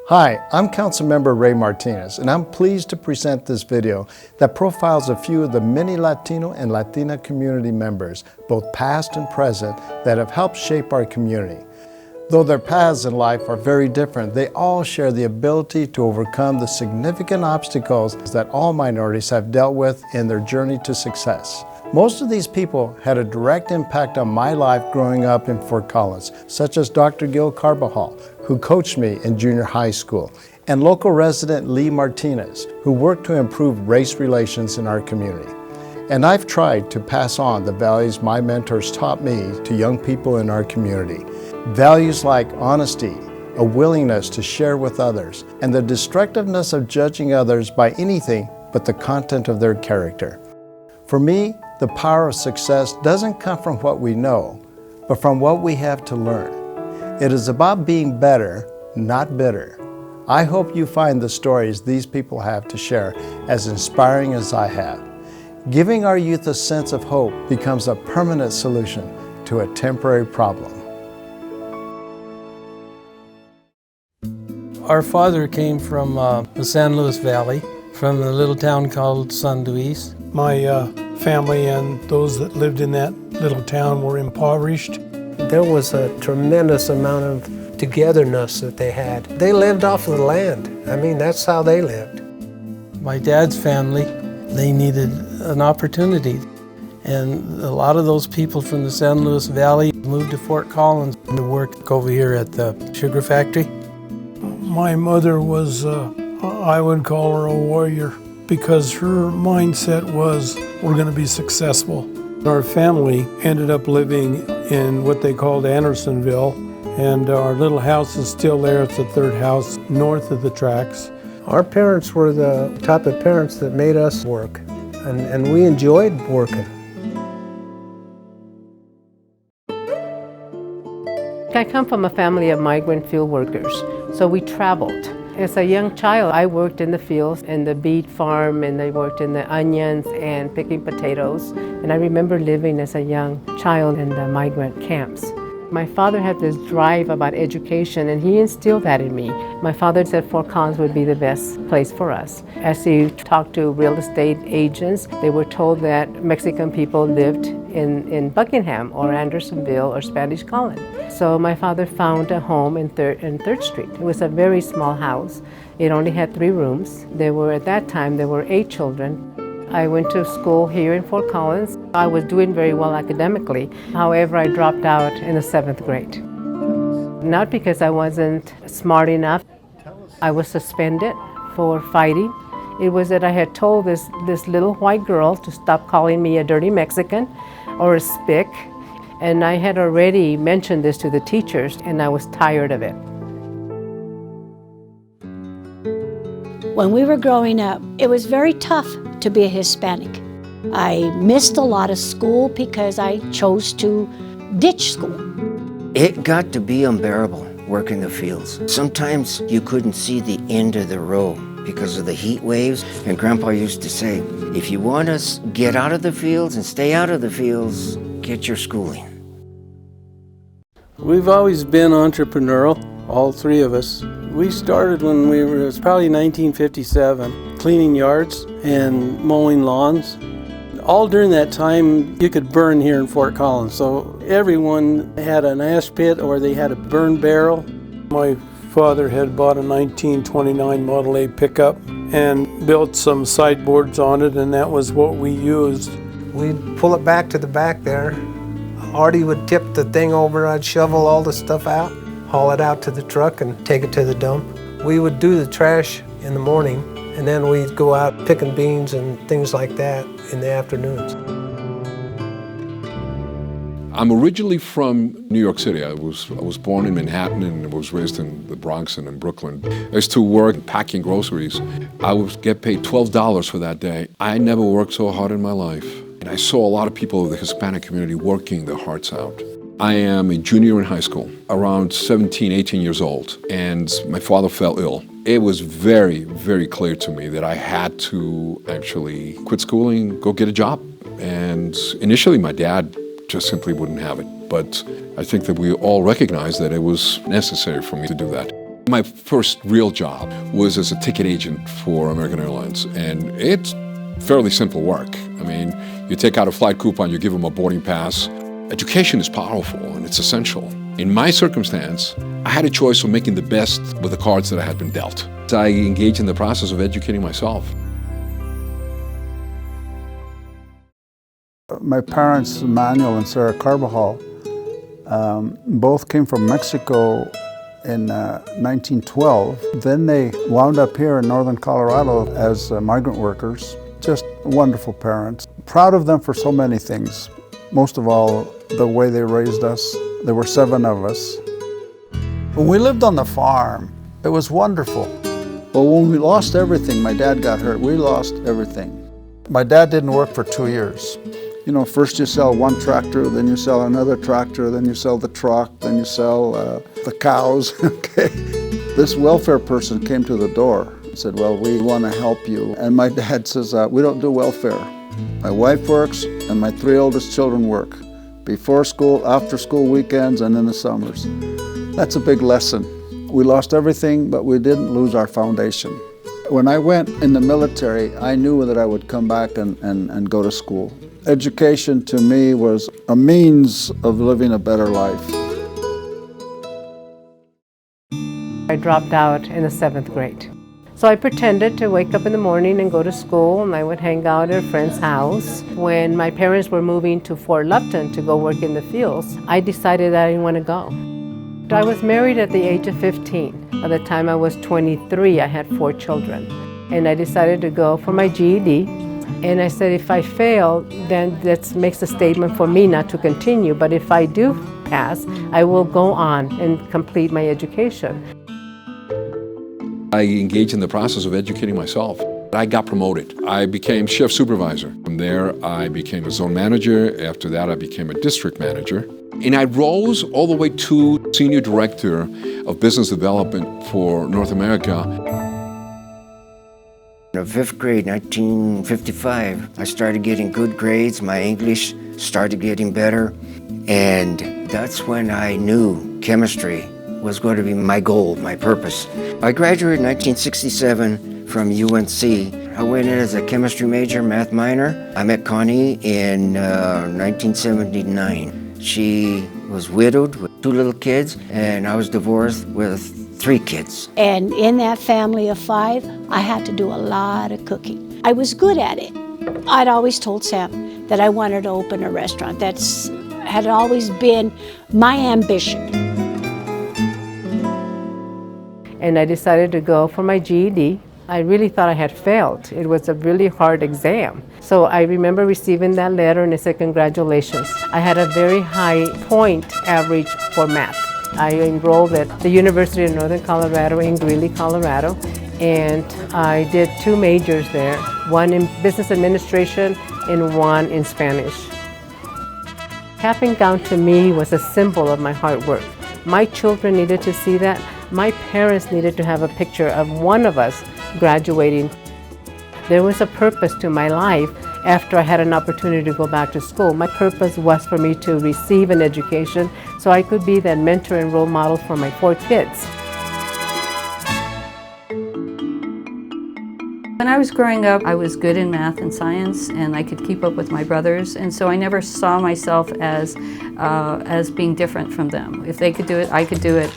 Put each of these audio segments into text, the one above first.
Hi, I'm Councilmember Ray Martinez, and I'm pleased to present this video that profiles a few of the many Latino and Latina community members, both past and present, that have helped shape our community. Though their paths in life are very different, they all share the ability to overcome the significant obstacles that all minorities have dealt with in their journey to success. Most of these people had a direct impact on my life growing up in Fort Collins, such as Dr. Gil Carbajal, who coached me in junior high school, and local resident Lee Martinez, who worked to improve race relations in our community. And I've tried to pass on the values my mentors taught me to young people in our community. Values like honesty, a willingness to share with others, and the destructiveness of judging others by anything but the content of their character. For me, the power of success doesn't come from what we know, but from what we have to learn. It is about being better, not bitter. I hope you find the stories these people have to share as inspiring as I have. Giving our youth a sense of hope becomes a permanent solution to a temporary problem. Our father came from the San Luis Valley, from a little town called San Luis. My family and those that lived in that little town were impoverished. There was a tremendous amount of togetherness that they had. They lived off of the land. I mean, that's how they lived. My dad's family, they needed an opportunity. And a lot of those people from the San Luis Valley moved to Fort Collins to work over here at the sugar factory. My mother was, I would call her a warrior, because her mindset was, we're going to be successful. Our family ended up living in what they called Andersonville, and our little house is still there. It's the third house north of the tracks. Our parents were the type of parents that made us work, and we enjoyed working. I come from a family of migrant field workers, so we traveled. As a young child, I worked in the fields, in the beet farm, and I worked in the onions and picking potatoes. And I remember living as a young child in the migrant camps. My father had this drive about education, and he instilled that in me. My father said Fort Collins would be the best place for us. As he talked to real estate agents, they were told that Mexican people lived in Buckingham or Andersonville or Spanish Colony. So my father found a home in 3rd Street. It was a very small house. It only had 3 rooms. At that time, there were 8 children. I went to school here in Fort Collins. I was doing very well academically. However, I dropped out in the 7th grade. Not because I wasn't smart enough. I was suspended for fighting. It was that I had told this little white girl to stop calling me a dirty Mexican or a spick. And I had already mentioned this to the teachers, and I was tired of it. When we were growing up, it was very tough to be a Hispanic. I missed a lot of school because I chose to ditch school. It got to be unbearable working the fields. Sometimes you couldn't see the end of the road because of the heat waves. And Grandpa used to say, if you want to get out of the fields and stay out of the fields, get your schooling. We've always been entrepreneurial, all 3 of us. We started when it was probably 1957, cleaning yards and mowing lawns. All during that time, you could burn here in Fort Collins. So everyone had an ash pit or they had a burn barrel. My father had bought a 1929 Model A pickup and built some sideboards on it, and that was what we used. We'd pull it back to the back there. Artie would tip the thing over, I'd shovel all the stuff out, haul it out to the truck and take it to the dump. We would do the trash in the morning, and then we'd go out picking beans and things like that in the afternoons. I'm originally from New York City. I was born in Manhattan and was raised in the Bronx and in Brooklyn. I used to work packing groceries. I would get paid $12 for that day. I never worked so hard in my life. And I saw a lot of people of the Hispanic community working their hearts out. I am a junior in high school, around 17, 18 years old, and my father fell ill. It was very, very clear to me that I had to actually quit schooling, go get a job. And initially my dad just simply wouldn't have it. But I think that we all recognized that it was necessary for me to do that. My first real job was as a ticket agent for American Airlines, and it's fairly simple work. I mean, you take out a flight coupon, you give them a boarding pass. Education is powerful and it's essential. In my circumstance, I had a choice of making the best with the cards that I had been dealt. I engaged in the process of educating myself. My parents, Manuel and Sarah Carbajal, both came from Mexico in 1912. Then they wound up here in northern Colorado as migrant workers. Just wonderful parents. Proud of them for so many things. Most of all, the way they raised us. There were 7 of us. When we lived on the farm, it was wonderful. But when we lost everything, my dad got hurt, we lost everything. My dad didn't work for 2 years. You know, first you sell one tractor, then you sell another tractor, then you sell the truck, then you sell the cows, okay? This welfare person came to the door and said, well, we want to help you. And my dad says, we don't do welfare. My wife works and my 3 oldest children work. Before school, after school weekends, and in the summers. That's a big lesson. We lost everything, but we didn't lose our foundation. When I went in the military, I knew that I would come back and go to school. Education to me was a means of living a better life. I dropped out in the 7th grade. So I pretended to wake up in the morning and go to school, and I would hang out at a friend's house. When my parents were moving to Fort Lupton to go work in the fields, I decided that I didn't want to go. I was married at the age of 15. By the time I was 23, I had 4 children. And I decided to go for my GED. And I said, if I fail, then that makes a statement for me not to continue. But if I do pass, I will go on and complete my education. I engaged in the process of educating myself. I got promoted. I became chef supervisor. From there, I became a zone manager. After that, I became a district manager. And I rose all the way to senior director of business development for North America. In 5th grade, 1955, I started getting good grades. My English started getting better. And that's when I knew chemistry was going to be my goal, my purpose. I graduated in 1967 from UNC. I went in as a chemistry major, math minor. I met Connie in 1979. She was widowed with 2 little kids, and I was divorced with 3 kids. And in that family of 5, I had to do a lot of cooking. I was good at it. I'd always told Sam that I wanted to open a restaurant. That's had always been my ambition. And I decided to go for my GED. I really thought I had failed. It was a really hard exam. So I remember receiving that letter and it said, congratulations. I had a very high point average for math. I enrolled at the University of Northern Colorado in Greeley, Colorado, and I did 2 majors there, one in business administration and one in Spanish. Cap and gown to me was a symbol of my hard work. My children needed to see that. My parents needed to have a picture of one of us graduating. There was a purpose to my life after I had an opportunity to go back to school. My purpose was for me to receive an education so I could be that mentor and role model for my 4 kids. When I was growing up, I was good in math and science, and I could keep up with my brothers, and so I never saw myself as being different from them. If they could do it, I could do it.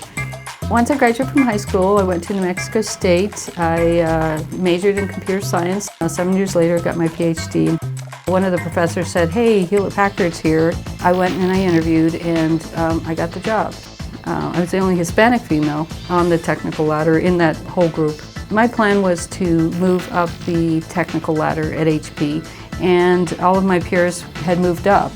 Once I graduated from high school, I went to New Mexico State. I majored in computer science. 7 years later, I got my PhD. One of the professors said, hey, Hewlett-Packard's here. I went and I interviewed, and I got the job. I was the only Hispanic female on the technical ladder in that whole group. My plan was to move up the technical ladder at HP, and all of my peers had moved up.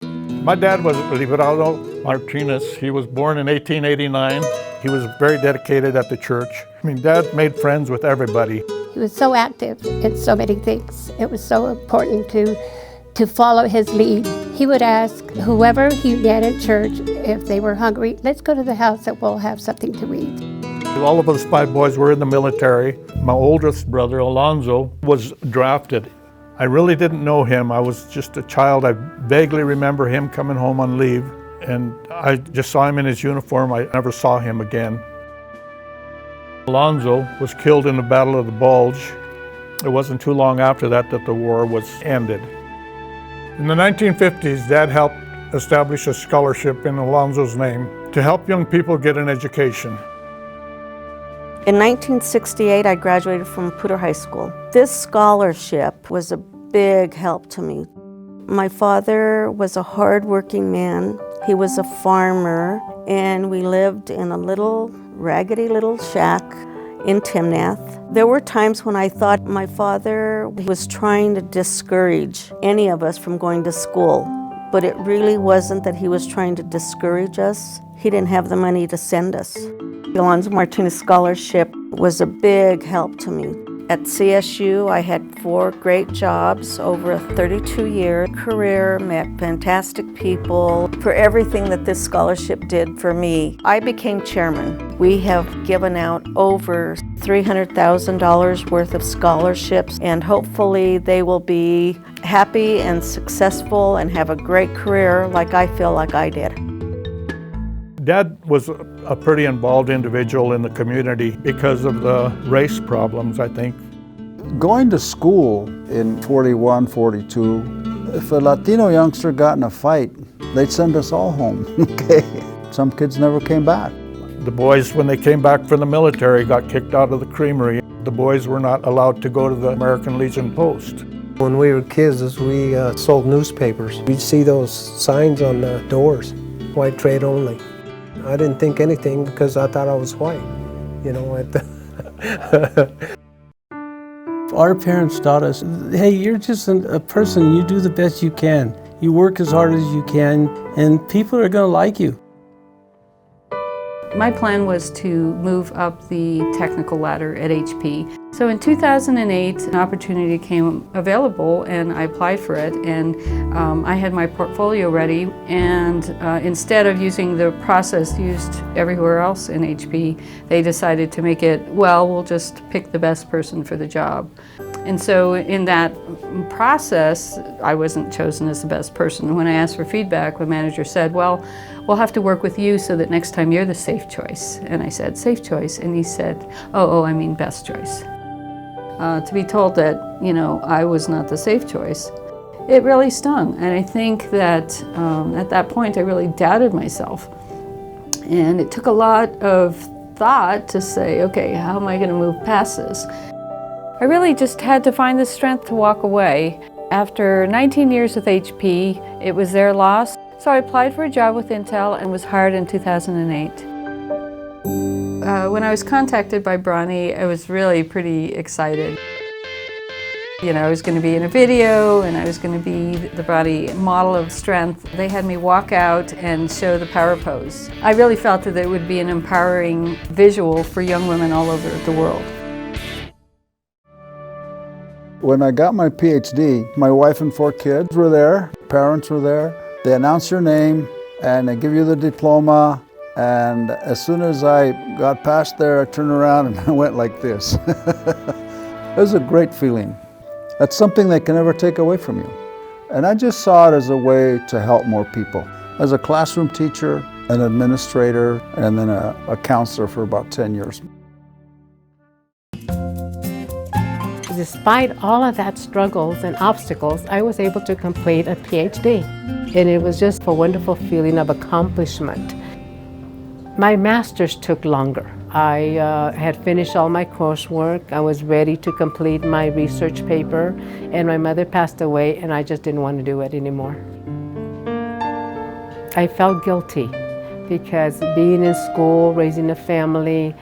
My dad was Librado Martinez. He was born in 1889. He was very dedicated at the church. I mean, Dad made friends with everybody. He was so active in so many things. It was so important to follow his lead. He would ask whoever he met in church if they were hungry, let's go to the house and we'll have something to eat. All of us 5 boys were in the military. My oldest brother, Alonzo, was drafted. I really didn't know him. I was just a child. I vaguely remember him coming home on leave, and I just saw him in his uniform. I never saw him again. Alonzo was killed in the Battle of the Bulge. It wasn't too long after that the war was ended. In the 1950s, Dad helped establish a scholarship in Alonzo's name to help young people get an education. In 1968, I graduated from Poudre High School. This scholarship was a big help to me. My father was a hard-working man. He was a farmer, and we lived in a little, raggedy little shack in Timnath. There were times when I thought my father was trying to discourage any of us from going to school, but it really wasn't that he was trying to discourage us. He didn't have the money to send us. The Alonzo Martinez Scholarship was a big help to me. At CSU, I had 4 great jobs over a 32-year career, met fantastic people. For everything that this scholarship did for me, I became chairman. We have given out over $300,000 worth of scholarships, and hopefully they will be happy and successful and have a great career like I feel like I did. Dad was a pretty involved individual in the community because of the race problems, I think. Going to school in 41, 42, if a Latino youngster got in a fight, they'd send us all home, okay? Some kids never came back. The boys, when they came back from the military, got kicked out of the creamery. The boys were not allowed to go to the American Legion Post. When we were kids, we sold newspapers. We'd see those signs on the doors, white trade only. I didn't think anything because I thought I was white, you know. Our parents taught us, hey, you're just a person, you do the best you can. You work as hard as you can, and people are gonna like you. My plan was to move up the technical ladder at HP. So in 2008, an opportunity came available and I applied for it, and I had my portfolio ready, and instead of using the process used everywhere else in HP, they decided to make it, well, we'll just pick the best person for the job. And so in that process, I wasn't chosen as the best person. When I asked for feedback, the manager said, well, we'll have to work with you so that next time you're the safe choice. And I said, safe choice? And he said, oh, I mean best choice. To be told that, you know, I was not the safe choice, it really stung. And I think that at that point I really doubted myself. And it took a lot of thought to say, okay, how am I going to move past this? I really just had to find the strength to walk away. After 19 years with HP, it was their loss. So I applied for a job with Intel and was hired in 2008. When I was contacted by Bronny, I was really pretty excited. You know, I was going to be in a video and I was going to be the Bronny model of strength. They had me walk out and show the power pose. I really felt that it would be an empowering visual for young women all over the world. When I got my PhD, my wife and 4 kids were there, parents were there. They announce your name and they give you the diploma, and as soon as I got past there, I turned around and I went like this. It was a great feeling. That's something they can never take away from you. And I just saw it as a way to help more people. As a classroom teacher, an administrator, and then a counselor for about 10 years. Despite all of that struggles and obstacles, I was able to complete a PhD. And it was just a wonderful feeling of accomplishment. My master's took longer. I had finished all my coursework. I was ready to complete my research paper, and my mother passed away, and I just didn't want to do it anymore. I felt guilty because being in school, raising a family,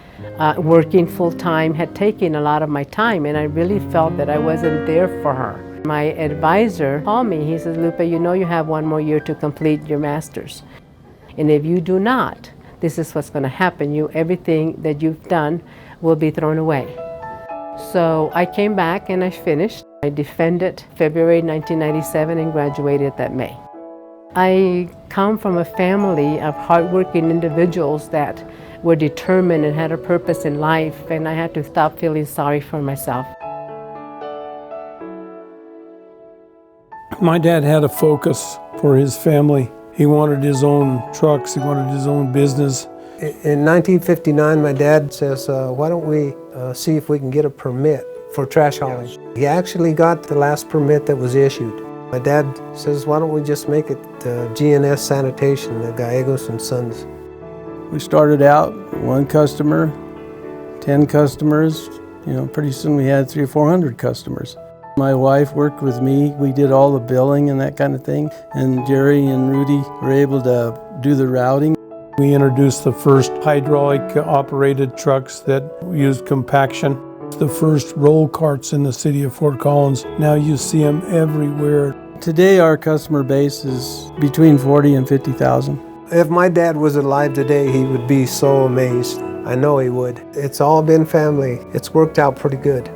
working full-time had taken a lot of my time, and I really felt that I wasn't there for her. My advisor called me. He says, Lupe, you know you have 1 more year to complete your master's. And if you do not, this is what's going to happen. Everything that you've done will be thrown away. So I came back and I finished. I defended February 1997 and graduated that May. I come from a family of hardworking individuals that were determined and had a purpose in life, and I had to stop feeling sorry for myself. My dad had a focus for his family, He wanted his own trucks, he wanted his own business. In 1959, my dad says, why don't we see if we can get a permit for trash hauling. He actually got the last permit that was issued. My dad says, why don't we just make it GNS Sanitation, the Gallegos and Sons. We started out 1 customer, 10 customers. Pretty soon we had 300 or 400 customers. My wife worked with me. We did all the billing and that kind of thing. And Jerry and Rudy were able to do the routing. We introduced the first hydraulic operated trucks that used compaction. The first roll carts in the city of Fort Collins. Now you see them everywhere. Today our customer base is between 40 and 50,000. If my dad was alive today, he would be so amazed. I know he would. It's all been family. It's worked out pretty good.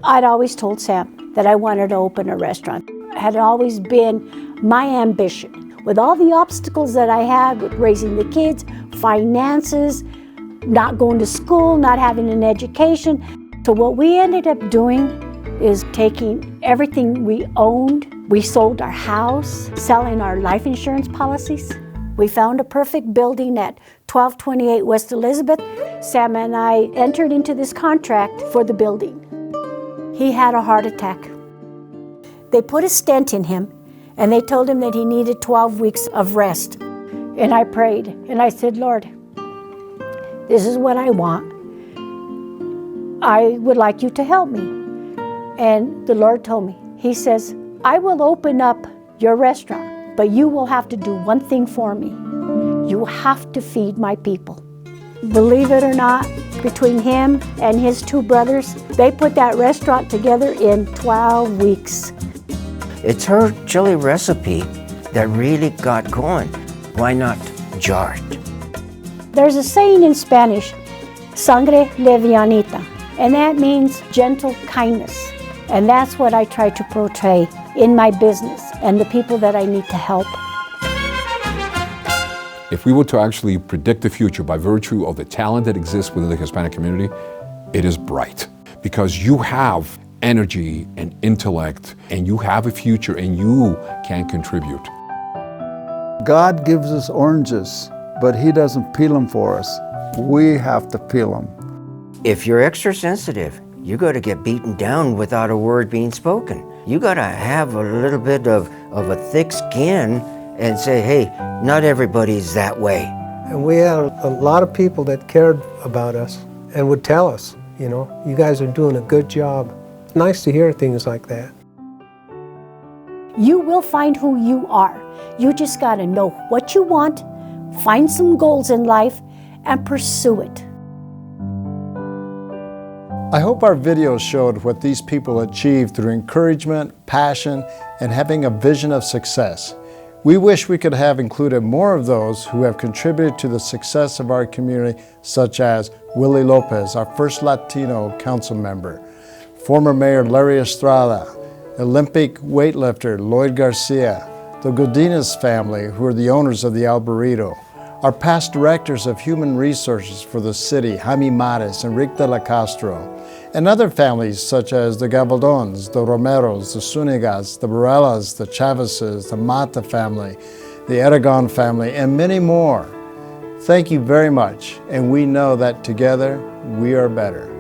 I'd always told Sam that I wanted to open a restaurant. It had always been my ambition. With all the obstacles that I had with raising the kids, finances, not going to school, not having an education. So what we ended up doing is taking everything we owned. We sold our house, selling our life insurance policies. We found a perfect building at 1228 West Elizabeth. Sam and I entered into this contract for the building. He had a heart attack. They put a stent in him and they told him that he needed 12 weeks of rest. And I prayed and I said, Lord, this is what I want. I would like you to help me. And the Lord told me, He says, I will open up your restaurant, but you will have to do one thing for me. You have to feed my people. Believe it or not, between him and his 2 brothers, they put that restaurant together in 12 weeks. It's her chili recipe that really got going. Why not jarred? There's a saying in Spanish, sangre levianita, and that means gentle kindness. And that's what I try to portray in my business and the people that I need to help. If we were to actually predict the future by virtue of the talent that exists within the Hispanic community, it is bright. Because you have energy and intellect, and you have a future, and you can contribute. God gives us oranges, but He doesn't peel them for us. We have to peel them. If you're extra sensitive, you got to get beaten down without a word being spoken. You got to have a little bit of a thick skin and say, hey, not everybody's that way. And we had a lot of people that cared about us and would tell us, you guys are doing a good job. It's nice to hear things like that. You will find who you are. You just got to know what you want, find some goals in life, and pursue it. I hope our video showed what these people achieved through encouragement, passion, and having a vision of success. We wish we could have included more of those who have contributed to the success of our community, such as Willie Lopez, our first Latino council member, former Mayor Larry Estrada, Olympic weightlifter Lloyd Garcia, the Godinez family, who are the owners of the Alvarito, our past directors of human resources for the city, Jaime Mares and Rick de la Castro, and other families such as the Gabaldons, the Romeros, the Zunigas, the Barellas, the Chavezes, the Mata family, the Aragon family, and many more. Thank you very much, and we know that together we are better.